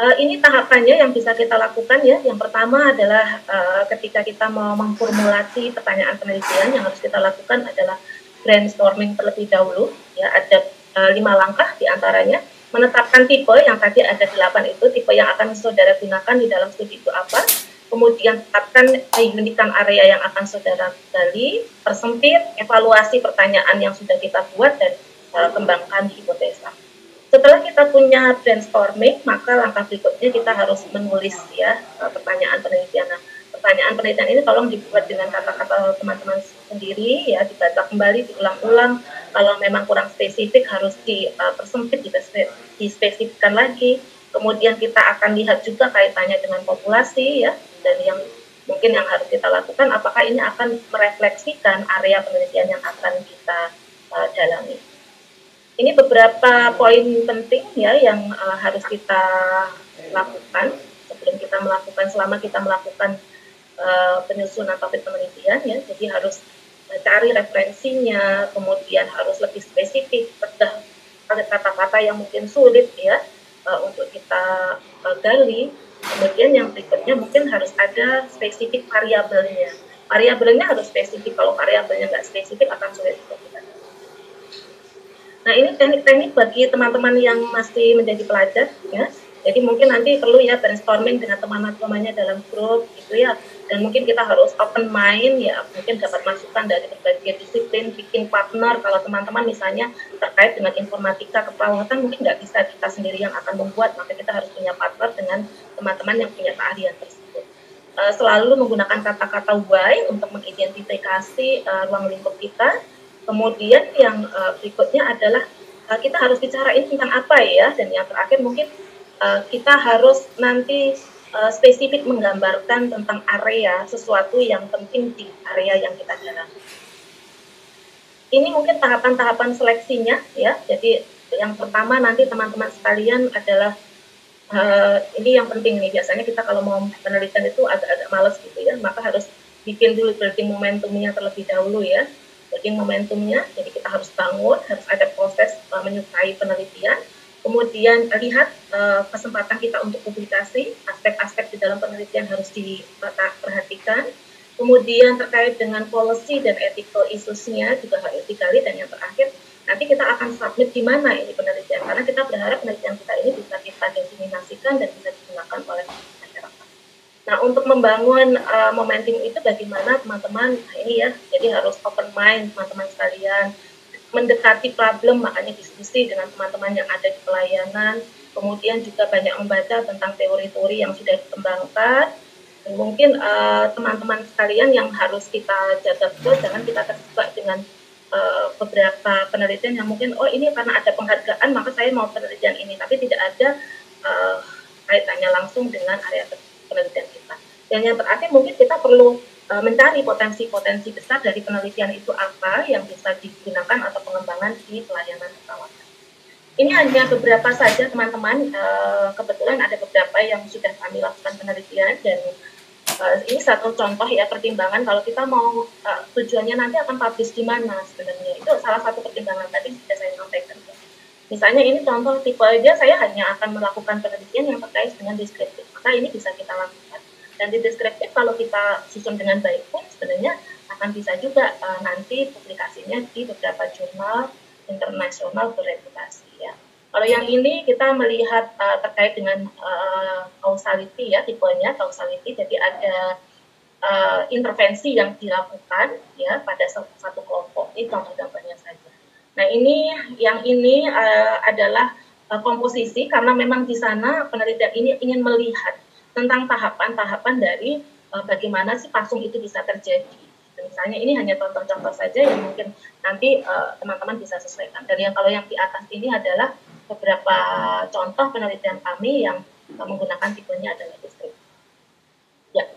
Ini tahapannya yang bisa kita lakukan ya. Yang pertama adalah ketika kita mau memformulasi pertanyaan penelitian, yang harus kita lakukan adalah brainstorming terlebih dahulu. Ya, ada 5 langkah diantaranya. Menetapkan tipe yang tadi ada 8 itu, tipe yang akan saudara gunakan di dalam studi itu apa. Kemudian tetapkan identikan area yang akan saudara gali, persempit, evaluasi pertanyaan yang sudah kita buat, dan kembangkan di hipotesa. Setelah kita punya brainstorming, maka langkah berikutnya kita harus menulis ya pertanyaan penelitian. Nah, pertanyaan penelitian ini tolong dibuat dengan kata-kata teman-teman sendiri ya, dibaca kembali, diulang-ulang. Kalau memang kurang spesifik harus dipersempit, dispesifikkan lagi. Kemudian kita akan lihat juga kaitannya dengan populasi ya, dan yang mungkin yang harus kita lakukan, apakah ini akan merefleksikan area penelitian yang akan kita dalami. Ini beberapa poin penting ya yang harus kita lakukan sebelum kita melakukan, selama kita melakukan penyusunan topik penelitian ya. Jadi harus cari referensinya, kemudian harus lebih spesifik, kata-kata yang mungkin sulit ya untuk kita gali. Kemudian yang berikutnya mungkin harus ada spesifik variabelnya. Variabelnya harus spesifik, kalau variabelnya nggak spesifik akan sulit untuk kita. Nah, ini teknik-teknik bagi teman-teman yang masih menjadi pelajar ya. Jadi mungkin nanti perlu ya brainstorming dengan teman-temannya dalam grup gitu ya. Dan mungkin kita harus open mind ya, mungkin dapat masukan dari berbagai disiplin, bikin partner. Kalau teman-teman misalnya terkait dengan informatika, keperawatan, mungkin nggak bisa kita sendiri yang akan membuat, maka kita harus punya partner dengan teman-teman yang punya keahlian tersebut. Selalu menggunakan kata-kata why untuk mengidentifikasi ruang lingkup kita. Kemudian yang berikutnya adalah kita harus bicarain tentang apa ya, dan yang terakhir mungkin kita harus nanti spesifik menggambarkan tentang area, sesuatu yang penting di area yang kita dalami. Ini mungkin tahapan-tahapan seleksinya ya. Jadi yang pertama nanti teman-teman sekalian adalah ini yang penting nih, biasanya kita kalau mau penelitian itu agak-agak males gitu ya, maka harus bikin dulu building momentumnya terlebih dahulu ya. Building momentumnya, jadi kita harus bangun, harus ada proses menyukai penelitian. Kemudian lihat kesempatan kita untuk publikasi, aspek-aspek di dalam penelitian harus diperhatikan. Kemudian terkait dengan policy dan ethical issues-nya juga harus digali. Dan yang terakhir, nanti kita akan submit di mana ini penelitian, karena kita berharap penelitian kita ini bisa kita diseminasikan dan bisa digunakan oleh masyarakat. Nah, untuk membangun momentum itu bagaimana teman-teman? Nah, ini ya, jadi harus open mind teman-teman sekalian, mendekati problem, makanya diskusi dengan teman-teman yang ada di pelayanan, kemudian juga banyak membaca tentang teori-teori yang sudah dikembangkan. Dan mungkin teman-teman sekalian yang harus kita jaga betul, jangan kita terjebak dengan beberapa penelitian yang mungkin, oh ini karena ada penghargaan maka saya mau penelitian ini, tapi tidak ada kaitannya langsung dengan area penelitian kita. Dan yang terakhir mungkin kita perlu mencari potensi-potensi besar dari penelitian itu apa yang bisa digunakan atau pengembangan di pelayanan keperawatan. Ini hanya beberapa saja teman-teman, kebetulan ada beberapa yang sudah kami lakukan penelitian, dan ini satu contoh ya pertimbangan kalau kita mau tujuannya nanti akan publish di mana sebenarnya. Itu salah satu pertimbangan tadi sudah saya sampaikan. Misalnya ini contoh tipe aja, saya hanya akan melakukan penelitian yang terkait dengan deskriptif, maka ini bisa kita lakukan. Dan di deskriptif kalau kita susun dengan baik pun sebenarnya akan bisa juga nanti publikasinya di beberapa jurnal internasional bereputasi ya. Kalau yang ini kita melihat terkait dengan causality ya, tipenya causality, jadi ada intervensi yang dilakukan ya pada satu kelompok. Ini contoh gambarnya saja. Nah, yang ini adalah komposisi, karena memang di sana penelitian ini ingin melihat tentang tahapan-tahapan dari bagaimana sih pasung itu bisa terjadi. Misalnya ini hanya contoh-contoh saja yang mungkin nanti teman-teman bisa sesuaikan. Dan kalau yang di atas ini adalah beberapa contoh penelitian kami yang menggunakan tipenya adalah deskriptif. Ya,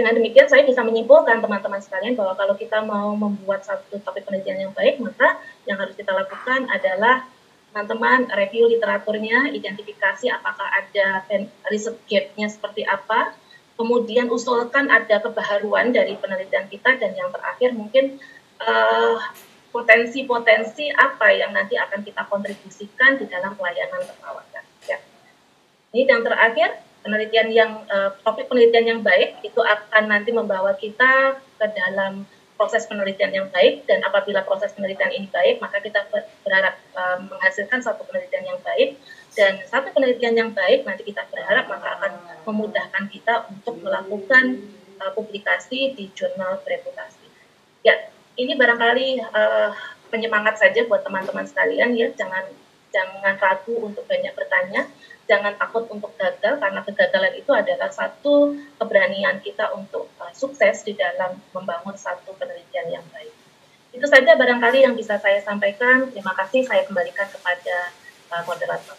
dengan demikian saya bisa menyimpulkan teman-teman sekalian bahwa kalau kita mau membuat satu topik penelitian yang baik, maka yang harus kita lakukan adalah teman-teman review literaturnya, identifikasi apakah ada riset gap-nya seperti apa, kemudian usulkan ada kebaharuan dari penelitian kita, dan yang terakhir mungkin potensi-potensi apa yang nanti akan kita kontribusikan di dalam pelayanan keperawatan. Ya. Ini yang terakhir, penelitian yang topik penelitian yang baik itu akan nanti membawa kita ke dalam proses penelitian yang baik, dan apabila proses penelitian ini baik, maka kita berharap menghasilkan satu penelitian yang baik, dan satu penelitian yang baik nanti kita berharap maka akan memudahkan kita untuk melakukan publikasi di jurnal bereputasi. Ya, ini barangkali penyemangat saja buat teman-teman sekalian ya, jangan ragu untuk banyak bertanya, jangan takut untuk gagal, karena kegagalan itu adalah satu keberanian kita untuk sukses di dalam membangun satu penelitian yang baik. Itu saja barangkali yang bisa saya sampaikan. Terima kasih, saya kembalikan kepada moderator.